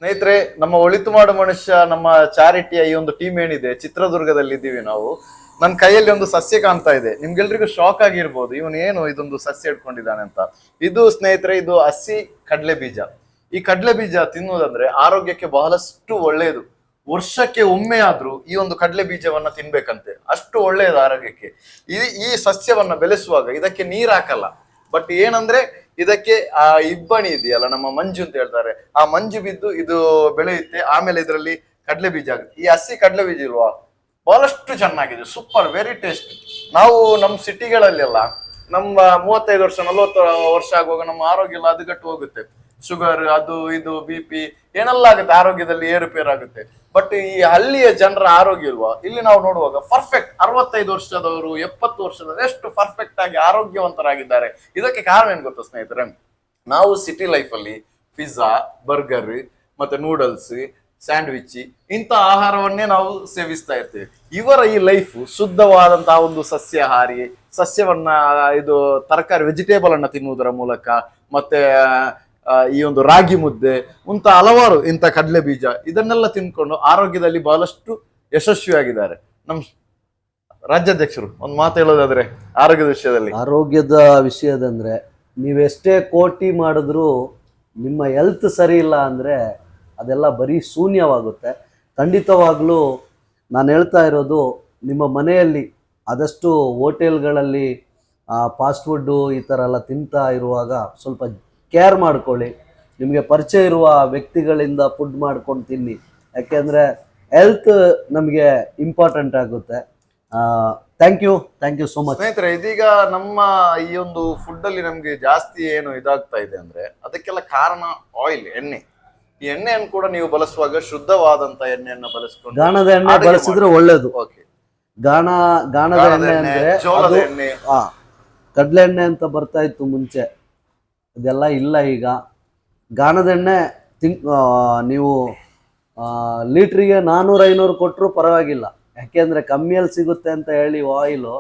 ಸ್ನೇಹಿತರೆ, ನಮ್ಮ ಒಳಿತು ಮಾಡು ಮನುಷ್ಯ ನಮ್ಮ ಚಾರಿಟಿಯ ಈ ಒಂದು ಟೀಮ್ ಏನಿದೆ, ಚಿತ್ರದುರ್ಗದಲ್ಲಿ ಇದ್ದೀವಿ ನಾವು. ನನ್ನ ಕೈಯಲ್ಲಿ ಒಂದು ಸಸ್ಯ ಕಾಣ್ತಾ ಇದೆ. ನಿಮ್ಗೆಲ್ರಿಗೂ ಶಾಕ್ ಆಗಿರ್ಬೋದು, ಇವನು ಏನು ಇದೊಂದು ಸಸ್ಯ ಇಟ್ಕೊಂಡಿದ್ದಾನೆ ಅಂತ. ಇದು ಸ್ನೇಹಿತರೆ, ಇದು ಹಸಿ ಕಡಲೆ ಬೀಜ. ಈ ಕಡಲೆ ಬೀಜ ತಿನ್ನುವುದಂದ್ರೆ ಆರೋಗ್ಯಕ್ಕೆ ಬಹಳಷ್ಟು ಒಳ್ಳೆಯದು. ವರ್ಷಕ್ಕೆ ಒಮ್ಮೆ ಆದ್ರೂ ಈ ಒಂದು ಕಡಲೆ ಬೀಜವನ್ನ ತಿನ್ಬೇಕಂತೆ, ಅಷ್ಟು ಒಳ್ಳೆಯದು ಆರೋಗ್ಯಕ್ಕೆ. ಈ ಸಸ್ಯವನ್ನ ಬೆಳೆಸುವಾಗ ಇದಕ್ಕೆ ನೀರ್ ಹಾಕಲ್ಲ. ಬಟ್ ಏನಂದ್ರೆ ಇದಕ್ಕೆ ಆ ಇಬ್ಬಣಿ ಇದೆಯಲ್ಲ, ನಮ್ಮ ಮಂಜು ಅಂತ ಹೇಳ್ತಾರೆ, ಆ ಮಂಜು ಬಿದ್ದು ಇದು ಬೆಳೆಯುತ್ತೆ. ಆಮೇಲೆ ಇದರಲ್ಲಿ ಕಡಲೆ ಬೀಜ ಆಗುತ್ತೆ. ಈ ಹಸಿ ಕಡಲೆ ಬೀಜ ಇಲ್ವಾ, ಬಹಳಷ್ಟು ಚೆನ್ನಾಗಿದೆ, ಸೂಪರ್, ವೆರಿ ಟೇಸ್ಟ್. ನಾವು ನಮ್ಮ ಸಿಟಿಗಳಲ್ಲೆಲ್ಲ ನಮ್ಮ 35 ವರ್ಷ 40 ವರ್ಷ ಆಗುವಾಗ ನಮ್ಮ ಆರೋಗ್ಯ ಎಲ್ಲ ಹದಗೆಟ್ಟು ಹೋಗುತ್ತೆ. ಶುಗರ್, ಅದು ಇದು, BP ಏನೆಲ್ಲ ಆಗುತ್ತೆ, ಆರೋಗ್ಯದಲ್ಲಿ ಏರುಪೇರು ಆಗುತ್ತೆ. ಬಟ್ ಈ ಹಳ್ಳಿಯ ಜನರ ಆರೋಗ್ಯ ಇಲ್ವಾ, ಇಲ್ಲಿ ನಾವು ನೋಡುವಾಗ ಪರ್ಫೆಕ್ಟ್ 65 ವರ್ಷದವರು 70 ವರ್ಷದವರು ಎಷ್ಟು ಪರ್ಫೆಕ್ಟ್ ಆಗಿ ಆರೋಗ್ಯವಂತರಾಗಿದ್ದಾರೆ. ಇದಕ್ಕೆ ಕಾರಣ ಏನ್ ಗೊತ್ತಾ ಸ್ನೇಹಿತರೆ, ನಾವು ಸಿಟಿ ಲೈಫ್ ಅಲ್ಲಿ ಪಿಜ್ಜಾ, ಬರ್ಗರ್, ಮತ್ತೆ ನೂಡಲ್ಸ್, ಸ್ಯಾಂಡ್ವಿಚ್ ಇಂಥ ಆಹಾರವನ್ನೇ ನಾವು ಸೇವಿಸ್ತಾ ಇರ್ತೇವೆ. ಇವರ ಈ ಲೈಫ್ ಶುದ್ಧವಾದಂತಹ ಒಂದು ಸಸ್ಯಾಹಾರಿ, ಸಸ್ಯವನ್ನ ಇದು ತರಕಾರಿ ವೆಜಿಟೇಬಲ್ ಅನ್ನ ತಿನ್ನುವುದರ ಮೂಲಕ, ಮತ್ತೆ ಈ ಒಂದು ರಾಗಿ ಮುದ್ದೆ, ಇಂಥ ಹಲವಾರು ಇಂಥ ಕಡಲೆ ಬೀಜ ಇದನ್ನೆಲ್ಲ ತಿನ್ಕೊಂಡು ಆರೋಗ್ಯದಲ್ಲಿ ಬಹಳಷ್ಟು ಯಶಸ್ವಿಯಾಗಿದ್ದಾರೆ. ನಮ್ ರಾಜ್ಯಾಧ್ಯಕ್ಷರು ಒಂದು ಮಾತು ಹೇಳೋದಾದ್ರೆ ಆರೋಗ್ಯದ ವಿಷಯದಂದ್ರೆ, ನೀವೆಷ್ಟೇ ಕೋಟಿ ಮಾಡಿದ್ರು ನಿಮ್ಮ ಹೆಲ್ತ್ ಸರಿ ಇಲ್ಲ ಅಂದರೆ ಅದೆಲ್ಲ ಬರೀ ಶೂನ್ಯವಾಗುತ್ತೆ. ಖಂಡಿತವಾಗ್ಲೂ ನಾನು ಹೇಳ್ತಾ ಇರೋದು, ನಿಮ್ಮ ಮನೆಯಲ್ಲಿ ಆದಷ್ಟು ಹೋಟೆಲ್ಗಳಲ್ಲಿ ಫಾಸ್ಟ್ ಫುಡ್ಡು ಈ ಥರ ಎಲ್ಲ ತಿಂತಾ ಇರುವಾಗ ಸ್ವಲ್ಪ ಕೇರ್ ಮಾಡ್ಕೊಳ್ಳಿ. ನಿಮಗೆ ಪರಿಚಯ ಇರುವ ವ್ಯಕ್ತಿಗಳಿಂದ ಫುಡ್ ಮಾಡ್ಕೊಂಡು ತಿನ್ನಿ. ಯಾಕೆಂದರೆ ಹೆಲ್ತ್ ನಮಗೆ ಇಂಪಾರ್ಟೆಂಟ್ ಆಗುತ್ತೆ. ಥ್ಯಾಂಕ್ ಯು ಸೋ ಮಚ್ ಸ್ನೇಹಿತರೆ. ಇದೀಗ ನಮ್ಮ ಈ ಒಂದು ಫುಡ್ ಅಲ್ಲಿ ನಮ್ಗೆ ಜಾಸ್ತಿ ಏನು ಇದಾಗ್ತಾ ಇದೆ ಅಂದ್ರೆ ಅದಕ್ಕೆಲ್ಲ ಕಾರಣ ಆಯಿಲ್, ಎಣ್ಣೆ. ಈ ಎಣ್ಣೆಯನ್ನು ಕೂಡ ನೀವು ಬಳಸುವಾಗ ಶುದ್ಧವಾದಂತ ಎಣ್ಣೆಯನ್ನು ಬಳಸ್ಕೊಂಡು, ಗಾಣದ ಎಣ್ಣೆ ಬಳಸಿದ್ರೆ ಒಳ್ಳೇದು. ಗಾಣದ ಎಣ್ಣೆ ಅಂದ್ರೆ ಜೋಳದ ಎಣ್ಣೆ, ಕಡಲೆ ಎಣ್ಣೆ ಅಂತ ಬರ್ತಾ ಇತ್ತು ಮುಂಚೆ, ಅದೆಲ್ಲ ಇಲ್ಲ ಈಗ. ಗಾಣದ ಎಣ್ಣೆ ನೀವು ಲೀಟ್ರಿಗೆ 400-500 ಕೊಟ್ಟರು ಪರವಾಗಿಲ್ಲ. ಯಾಕೆಂದ್ರೆ ಕಮ್ಮಿಯಲ್ಲಿ ಸಿಗುತ್ತೆ ಅಂತ ಹೇಳಿ ಆಯಿಲು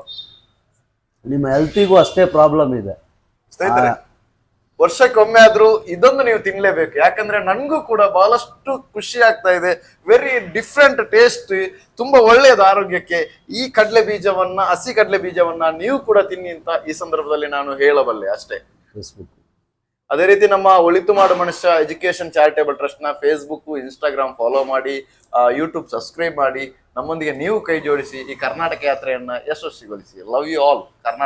ನಿಮ್ಮ ಹೆಲ್ತಿಗೂ ಅಷ್ಟೇ ಪ್ರಾಬ್ಲಮ್ ಇದೆ. ಸ್ನೇಹಿತರೆ, ವರ್ಷಕ್ಕೊಮ್ಮೆ ಆದ್ರೂ ಇದೊಂದು ನೀವು ತಿನ್ಲೇಬೇಕು. ಯಾಕಂದ್ರೆ ನನ್ಗೂ ಕೂಡ ಬಹಳಷ್ಟು ಖುಷಿ ಆಗ್ತಾ ಇದೆ. ವೆರಿ ಡಿಫ್ರೆಂಟ್ ಟೇಸ್ಟ್, ತುಂಬಾ ಒಳ್ಳೆಯದು ಆರೋಗ್ಯಕ್ಕೆ. ಈ ಕಡಲೆ ಬೀಜವನ್ನ, ಹಸಿ ಕಡಲೆ ಬೀಜವನ್ನ ನೀವು ಕೂಡ ತಿನ್ನಿ ಅಂತ ಈ ಸಂದರ್ಭದಲ್ಲಿ ನಾನು ಹೇಳಬಲ್ಲೆ ಅಷ್ಟೇ. ಫೇಸ್ಬುಕ್, ಅದೇ ರೀತಿ ನಮ್ಮ ಒಳಿತು ಮಾಡು ಮನುಷ್ಯ ಎಜುಕೇಶನ್ ಚಾರಿಟೇಬಲ್ ಟ್ರಸ್ಟ್ ನ ಫೇಸ್ಬುಕ್, ಇನ್ಸ್ಟಾಗ್ರಾಮ್ ಫಾಲೋ ಮಾಡಿ, ಯೂಟ್ಯೂಬ್ ಸಬ್ಸ್ಕ್ರೈಬ್ ಮಾಡಿ, ನಮ್ಮೊಂದಿಗೆ ನೀವು ಕೈ ಜೋಡಿಸಿ ಈ ಕರ್ನಾಟಕ ಯಾತ್ರೆಯನ್ನ ಯಶಸ್ವಿಗೊಳಿಸಿ. Love you all Karnataka.